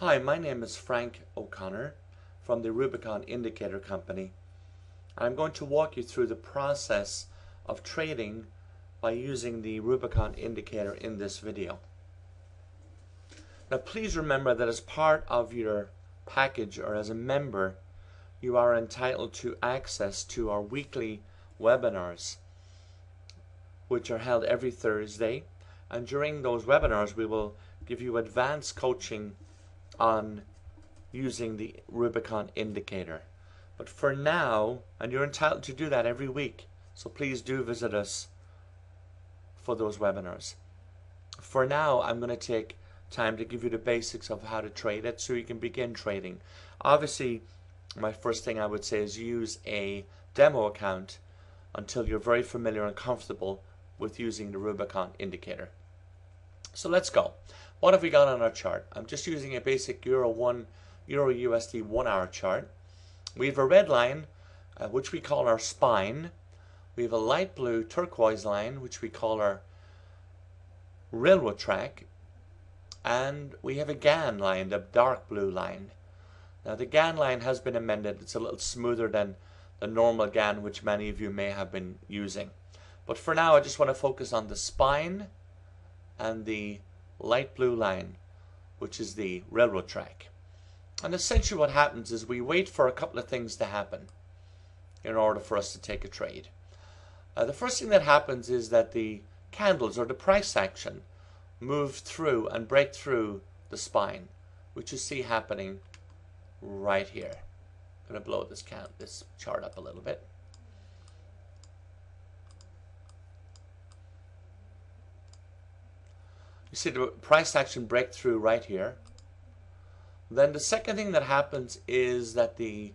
Hi, my name is Frank O'Connor from the Rubicon Indicator Company. I'm going to walk you through the process of trading by using the Rubicon indicator in this video. Now please remember that as part of your package or as a member, you are entitled to access to our weekly webinars, which are held every Thursday. And during those webinars, we will give you advanced coaching on using the Rubicon indicator. But for now, and you're entitled to do that every week, so please do visit us for those webinars. For now, I'm going to take time to give you the basics of how to trade it so you can begin trading. Obviously, my first thing I would say is use a demo account until you're very familiar and comfortable with using the Rubicon indicator. So let's go. What have we got on our chart? I'm just using a basic Euro USD 1 hour chart. We have a red line, which we call our spine. We have a light blue turquoise line, which we call our railroad track. And we have a GAN line, the dark blue line. Now the GAN line has been amended. It's a little smoother than the normal GAN, which many of you may have been using. But for now, I just want to focus on the spine and the light blue line, which is the railroad track. And essentially what happens is we wait for a couple of things to happen in order for us to take a trade. The first thing that happens is that the candles or the price action move through and break through the spine, which you see happening right here. I'm going to blow this chart up a little bit. You see the price action breakthrough right here. Then the second thing that happens is that the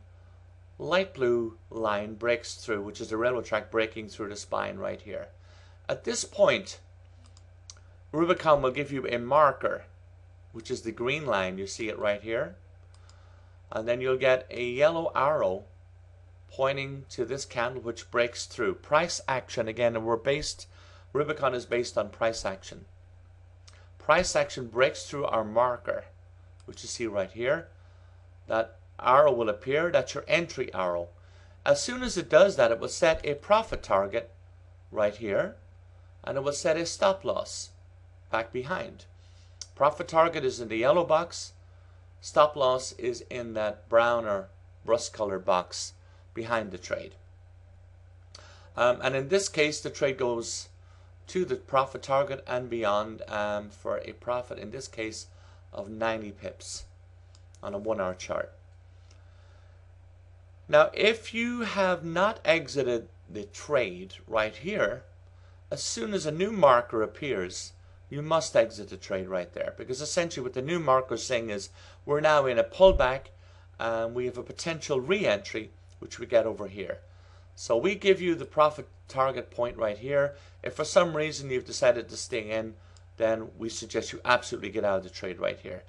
light blue line breaks through, which is the railroad track breaking through the spine right here. At this point, Rubicon will give you a marker, which is the green line. You see it right here. And then you'll get a yellow arrow pointing to this candle, which breaks through. Price action, again, and Rubicon is based on price action. Price action breaks through our marker, which you see right here. That arrow will appear. That's your entry arrow. As soon as it does that, it will set a profit target right here, and it will set a stop loss back behind. Profit target is in the yellow box. Stop loss is in that brown or rust colored box behind the trade. And in this case, the trade goes to the profit target and beyond for a profit, in this case, of 90 pips on a 1 hour chart. Now, if you have not exited the trade right here, as soon as a new marker appears, you must exit the trade right there, because essentially what the new marker is saying is we're now in a pullback and we have a potential re-entry, which we get over here. So we give you the profit target point right here. If for some reason you've decided to stay in, then we suggest you absolutely get out of the trade right here.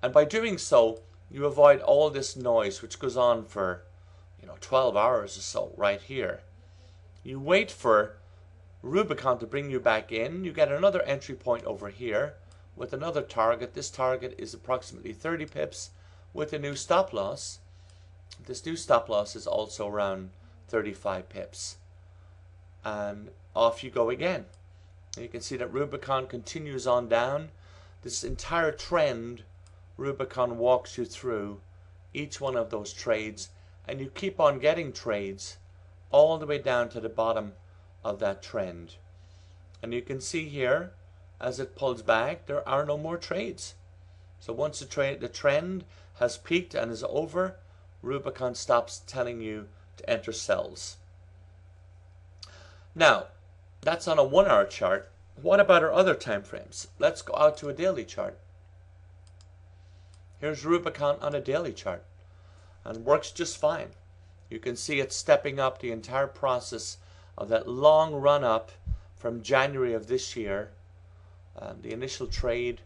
And by doing so, you avoid all this noise which goes on for 12 hours or so right here. You wait for Rubicon to bring you back in. You get another entry point over here with another target. This target is approximately 30 pips with a new stop loss. This new stop loss is also around 35 pips. And off you go again. And you can see that Rubicon continues on down. This entire trend, Rubicon walks you through each one of those trades, and you keep on getting trades all the way down to the bottom of that trend. And you can see here, as it pulls back, there are no more trades. So once the trend has peaked and is over, Rubicon stops telling you to enter sells. Now, that's on a 1 hour chart. What about our other time frames? Let's go out to a daily chart. Here's Rubicon on a daily chart, and works just fine. You can see it stepping up the entire process of that long run up from January of this year. The initial trade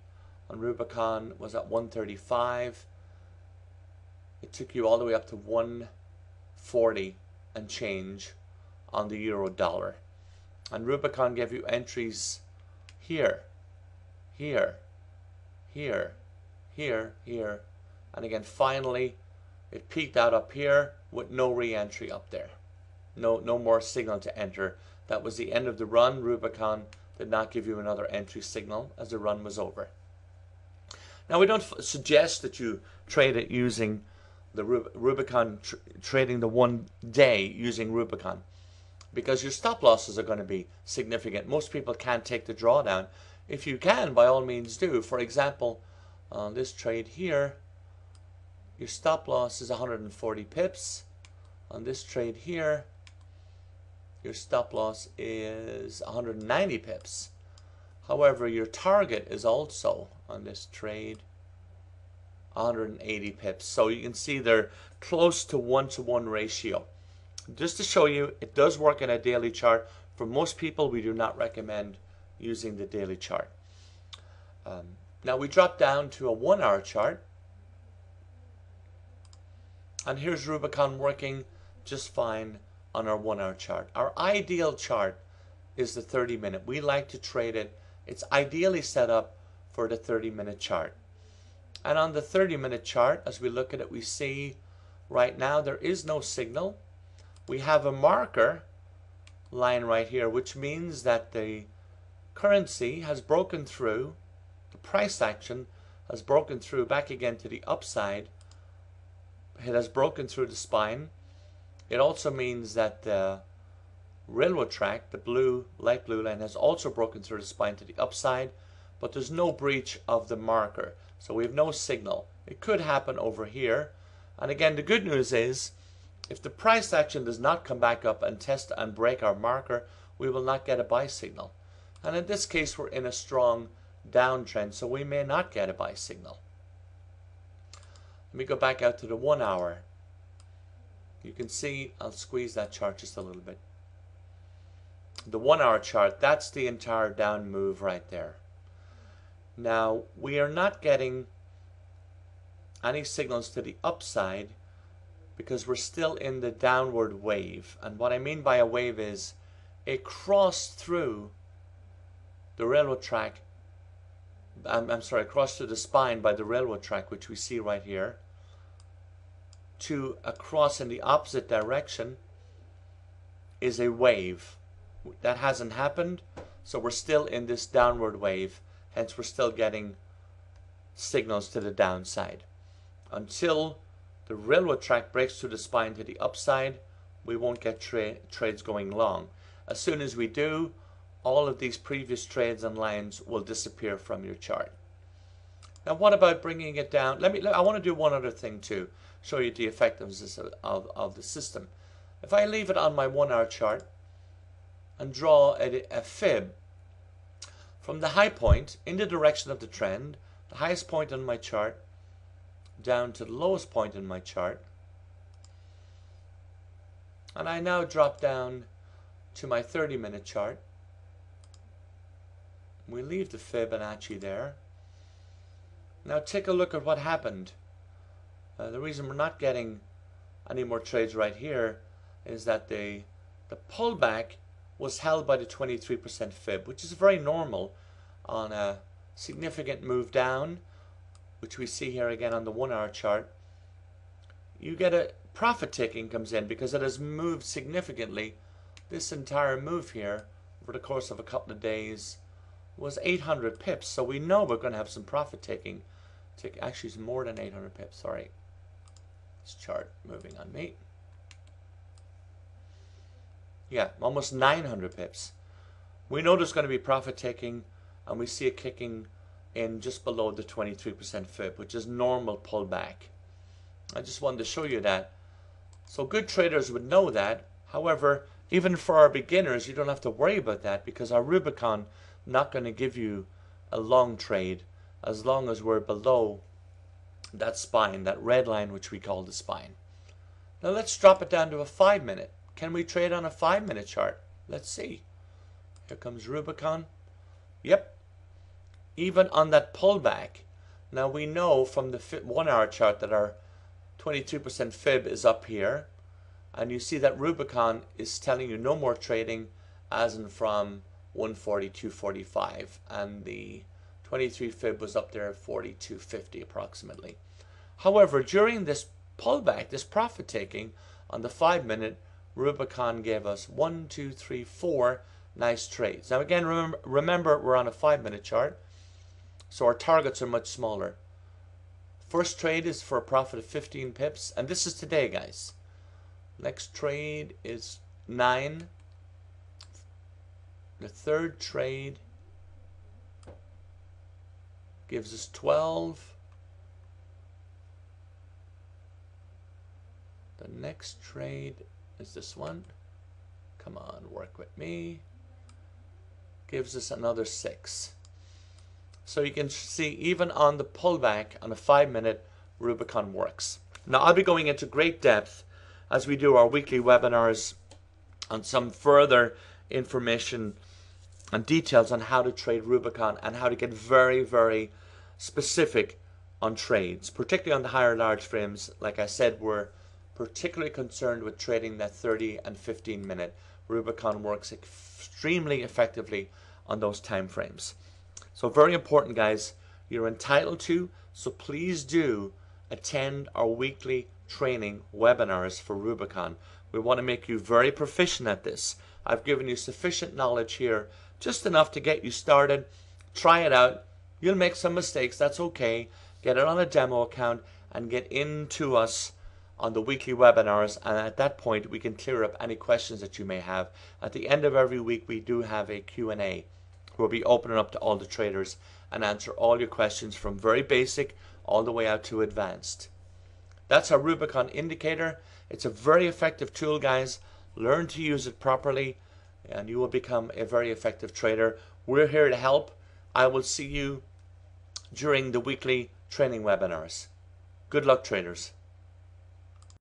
on Rubicon was at 135. It took you all the way up to 140 and change on the euro dollar. And Rubicon gave you entries here, here, here, here, here, And again, finally, it peaked out up here with no re-entry up there. No more signal to enter. That was the end of the run. Rubicon did not give you another entry signal as the run was over. Now, we don't suggest that you trade it using the Rubicon, trading the 1 day using Rubicon, because your stop losses are going to be significant. Most people can't take the drawdown. If you can, by all means do. For example, on this trade here, your stop loss is 140 pips. On this trade here, your stop loss is 190 pips. However, your target is also on this trade 180 pips. So you can see they're close to 1-to-1 ratio. Just to show you, it does work in a daily chart. For most people, we do not recommend using the daily chart. Now we drop down to a 1-hour chart. And here's Rubicon working just fine on our 1-hour chart. Our ideal chart is the 30-minute. We like to trade it. It's ideally set up for the 30-minute chart. And on the 30-minute chart, as we look at it, we see right now there is no signal. We have a marker line right here, which means that the currency has broken through, the price action has broken through back again to the upside. It has broken through the spine. It also means that the railroad track, the light blue line, has also broken through the spine to the upside, but there's no breach of the marker. So we have no signal. It could happen over here. And again, the good news is, if the price action does not come back up and test and break our marker, we will not get a buy signal. And in this case, we're in a strong downtrend, so we may not get a buy signal. Let me go back out to the 1 hour. You can see, I'll squeeze that chart just a little bit. The 1 hour chart, that's the entire down move right there. Now, we are not getting any signals to the upside because we're still in the downward wave. And what I mean by a wave is it crossed through the railroad track. I'm sorry, crossed through the spine by the railroad track, which we see right here, to across in the opposite direction is a wave. That hasn't happened, so we're still in this downward wave. Hence, we're still getting signals to the downside. Until the railroad track breaks through the spine to the upside, we won't get trades going long. As soon as we do, all of these previous trades and lines will disappear from your chart. Now, what about bringing it down? I want to do one other thing too, show you the effectiveness of the system. If I leave it on my 1 hour chart and draw a fib from the high point in the direction of the trend, the highest point on my chart, down to the lowest point in my chart, and I now drop down to my 30-minute chart. We leave the Fibonacci there. Now take a look at what happened. The reason we're not getting any more trades right here is that the pullback was held by the 23% fib, which is very normal on a significant move down, which we see here again on the 1 hour chart. You get a profit taking comes in because it has moved significantly. This entire move here over the course of a couple of days was 800 pips, so we know we're going to have some profit taking. Actually, it's more than 800 pips. Sorry, this chart moving on me. Yeah, almost 900 pips. We know there's going to be profit taking, and we see it kicking in just below the 23% fib, which is normal pullback. I just wanted to show you that. So good traders would know that. However, even for our beginners, you don't have to worry about that because our Rubicon not going to give you a long trade as long as we're below that spine, that red line which we call the spine. Now let's drop it down to a 5-minute. Can we trade on a 5-minute chart? Let's see. Here comes Rubicon. Yep. Even on that pullback. Now we know from the 1 hour chart that our 22% fib is up here. And you see that Rubicon is telling you no more trading as in from 140, 245. And the 23 fib was up there at 42.50 approximately. However, during this pullback, this profit taking on the 5-minute, Rubicon gave us 1, 2, 3, 4 nice trades. Now again, remember we're on a 5-minute chart, so our targets are much smaller. First trade is for a profit of 15 pips, and this is today, guys. Next trade is 9. The third trade gives us 12. The next trade is this one. Come on, work with me. Gives us another 6. So you can see even on the pullback on a 5-minute, Rubicon works. Now I'll be going into great depth as we do our weekly webinars on some further information and details on how to trade Rubicon and how to get very, very specific on trades, particularly on the higher large frames. Like I said, we're particularly concerned with trading that 30 and 15-minute. Rubicon works extremely effectively on those time frames. So very important, guys. You're entitled to, so please do attend our weekly training webinars for Rubicon. We want to make you very proficient at this. I've given you sufficient knowledge here, just enough to get you started. Try it out. You'll make some mistakes, that's okay. Get it on a demo account and get into us on the weekly webinars, and at that point we can clear up any questions that you may have. At the end of every week we do have a Q&A. We'll be opening up to all the traders and answer all your questions from very basic all the way out to advanced. That's our Rubicon indicator. It's a very effective tool, guys. Learn to use it properly and you will become a very effective trader. We're here to help. I will see you during the weekly training webinars. Good luck, traders.